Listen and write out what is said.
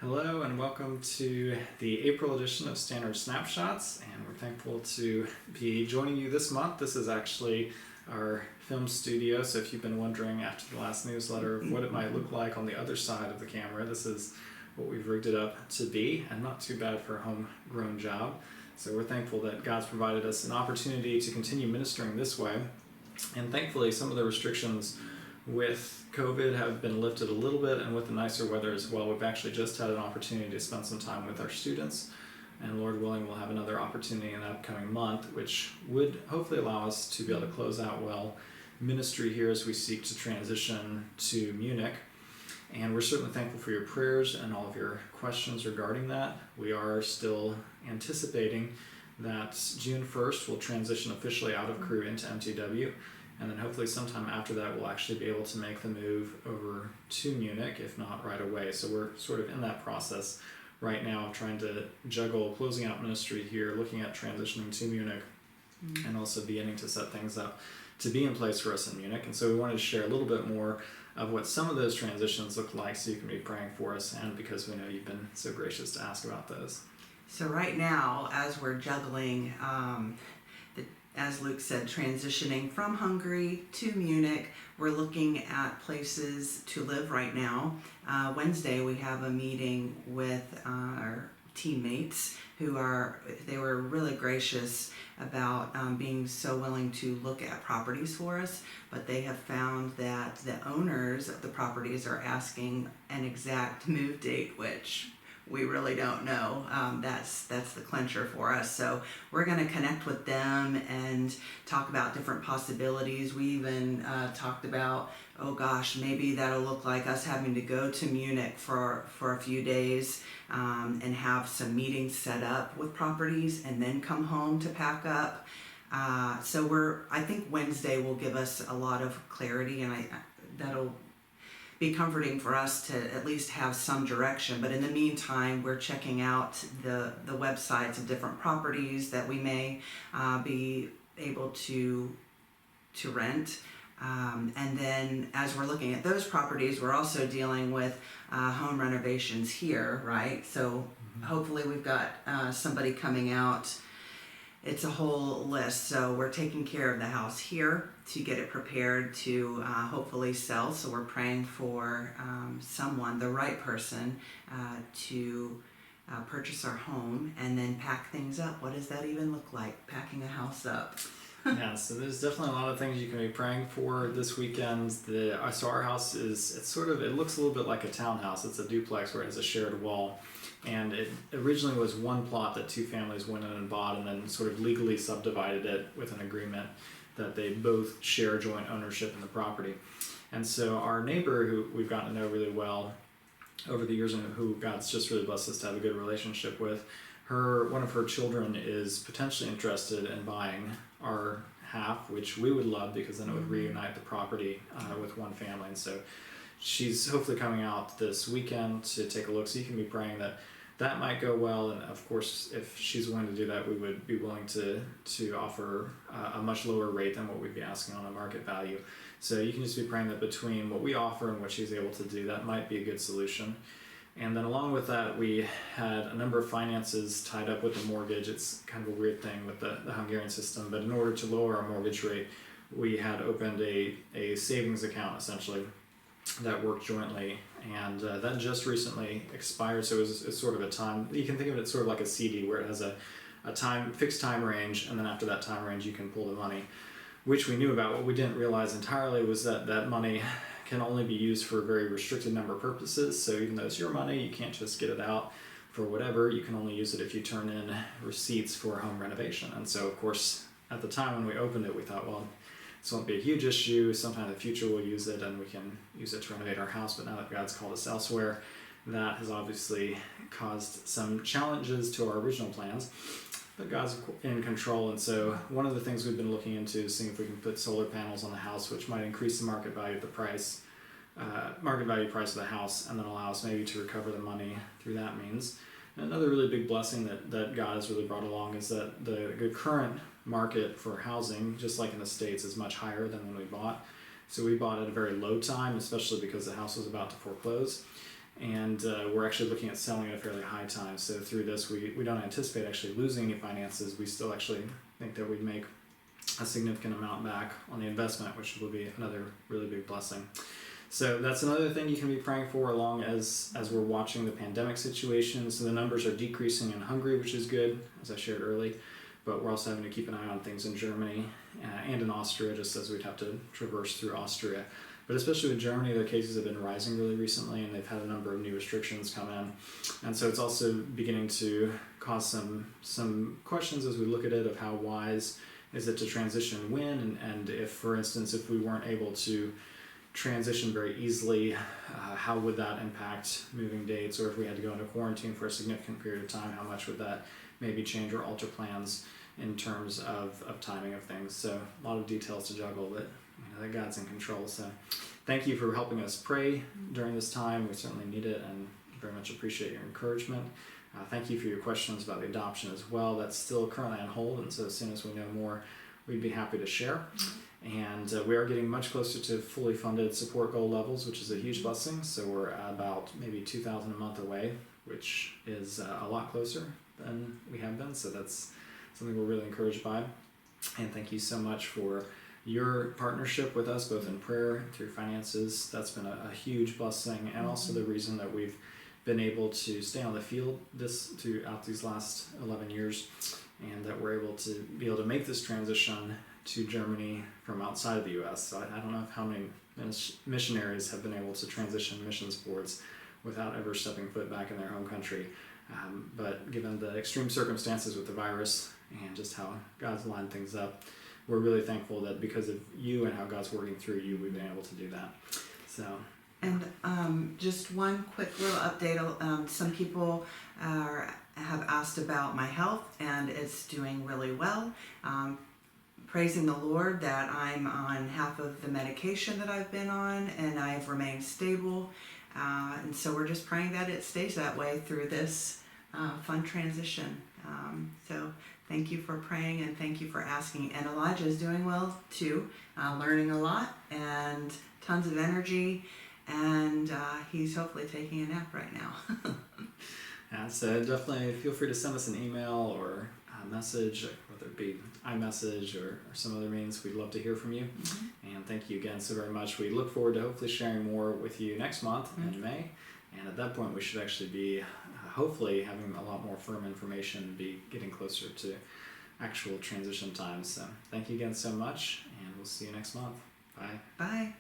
Hello and welcome to the April edition of Stannard Snapshots, and we're thankful to be joining you this month. This is actually our film studio, so if you've been wondering after the last newsletter what it might look like on the other side of the camera, this is what we've rigged it up to be, and not too bad for a homegrown job. So we're thankful that God's provided us an opportunity to continue ministering this way, and thankfully some of the restrictions with COVID have been lifted a little bit, and with the nicer weather as well. We've actually just had an opportunity to spend some time with our students, and Lord willing we'll have another opportunity in the upcoming month, which would hopefully allow us to be able to close out well ministry here as we seek to transition to Munich. And we're certainly thankful for your prayers and all of your questions regarding that. We are still anticipating that June 1st we'll transition officially out of Crew into MTW. And then hopefully sometime after that we'll actually be able to make the move over to Munich, if not right away. So we're sort of in that process right now of trying to juggle closing out ministry here, looking at transitioning to Munich, and also beginning to set things up to be in place for us in Munich. And so we wanted to share a little bit more of what some of those transitions look like so you can be praying for us, and because we know you've been so gracious to ask about those. So right now, as we're juggling as Luke said, transitioning from Hungary to Munich, we're looking at places to live right now. Wednesday, we have a meeting with our teammates they were really gracious about being so willing to look at properties for us, but they have found that the owners of the properties are asking an exact move date, which we really don't know. That's the clincher for us. So we're going to connect with them and talk about different possibilities. We even talked about, oh gosh, maybe that'll look like us having to go to Munich for a few days and have some meetings set up with properties and then come home to pack up. So I think Wednesday will give us a lot of clarity, and that'll be comforting for us to at least have some direction. But in the meantime, we're checking out the websites of different properties that we may be able to rent. And then as we're looking at those properties, we're also dealing with home renovations here, right? So hopefully we've got somebody coming out. It's a whole list. So we're taking care of the house here to get it prepared to hopefully sell. So we're praying for someone, the right person, to purchase our home and then pack things up. What does that even look like, packing a house up? Yeah, so there's definitely a lot of things you can be praying for this weekend. So our house it looks a little bit like a townhouse. It's a duplex where it has a shared wall. And it originally was one plot that two families went in and bought, and then sort of legally subdivided it with an agreement that they both share joint ownership in the property. And so our neighbor, who we've gotten to know really well over the years and who God's just really blessed us to have a good relationship with, one of her children is potentially interested in buying our half, which we would love because then it would reunite the property with one family. And so she's hopefully coming out this weekend to take a look, so you can be praying that might go well. And of course, if she's willing to do that, we would be willing to offer a much lower rate than what we'd be asking on a market value. So you can just be praying that between what we offer and what she's able to do, that might be a good solution. And then along with that, we had a number of finances tied up with the mortgage. It's kind of a weird thing with the Hungarian system, but in order to lower our mortgage rate, we had opened a savings account essentially that worked jointly, and that just recently expired. So it's sort of a time, you can think of it sort of like a CD where it has a fixed time range, and then after that time range you can pull the money, which we knew about. What we didn't realize entirely was that money can only be used for a very restricted number of purposes. So even though it's your money, you can't just get it out for whatever. You can only use it if you turn in receipts for home renovation. And so of course at the time when we opened it, we thought, well, this won't be a huge issue. Sometime in the future we'll use it and we can use it to renovate our house. But now that God's called us elsewhere, that has obviously caused some challenges to our original plans. But God's in control, and so one of the things we've been looking into is seeing if we can put solar panels on the house, which might increase the market value price of the house, and then allow us maybe to recover the money through that means. And another really big blessing that God has really brought along is that the current market for housing, just like in the States, is much higher than when we bought. So we bought at a very low time, especially because the house was about to foreclose. and we're actually looking at selling at a fairly high time. So through this, we don't anticipate actually losing any finances. We still actually think that we'd make a significant amount back on the investment, which will be another really big blessing. So that's another thing you can be praying for, along as we're watching the pandemic situation. So the numbers are decreasing in Hungary, which is good, as I shared early, but we're also having to keep an eye on things in Germany and in Austria, just as we'd have to traverse through Austria. But especially with Germany, their cases have been rising really recently, and they've had a number of new restrictions come in. And so it's also beginning to cause some questions as we look at it of how wise is it to transition when, and if, for instance, if we weren't able to transition very easily, how would that impact moving dates, or if we had to go into quarantine for a significant period of time, how much would that maybe change or alter plans in terms of timing of things. So a lot of details to juggle, but that God's in control. So thank you for helping us pray during this time. We certainly need it and very much appreciate your encouragement. Thank you for your questions about the adoption as well. That's still currently on hold, and so as soon as we know more, we'd be happy to share. And we are getting much closer to fully funded support goal levels, which is a huge blessing. So we're about maybe $2,000 a month away, which is a lot closer than we have been. So that's something we're really encouraged by. And thank you so much for your partnership with us, both in prayer and through finances. That's been a huge blessing, and also the reason that we've been able to stay on the field throughout these last 11 years, and that we're able to make this transition to Germany from outside of the U.S. So I don't know how many missionaries have been able to transition missions boards without ever stepping foot back in their home country. But given the extreme circumstances with the virus and just how God's lined things up, we're really thankful that because of you and how God's working through you, we've been able to do that. So. And just one quick little update. Some people have asked about my health, and it's doing really well. Praising the Lord that I'm on half of the medication that I've been on, and I've remained stable. And so we're just praying that it stays that way through this fun transition. So thank you for praying, and thank you for asking. And Elijah is doing well too, learning a lot and tons of energy. And he's hopefully taking a nap right now. Yeah, so definitely feel free to send us an email or a message, whether it be iMessage or some other means. We'd love to hear from you. Mm-hmm. And thank you again so very much. We look forward to hopefully sharing more with you next month in May. And at that point, we should actually be hopefully having a lot more firm information, be getting closer to actual transition times. So thank you again so much, and we'll see you next month. Bye. Bye.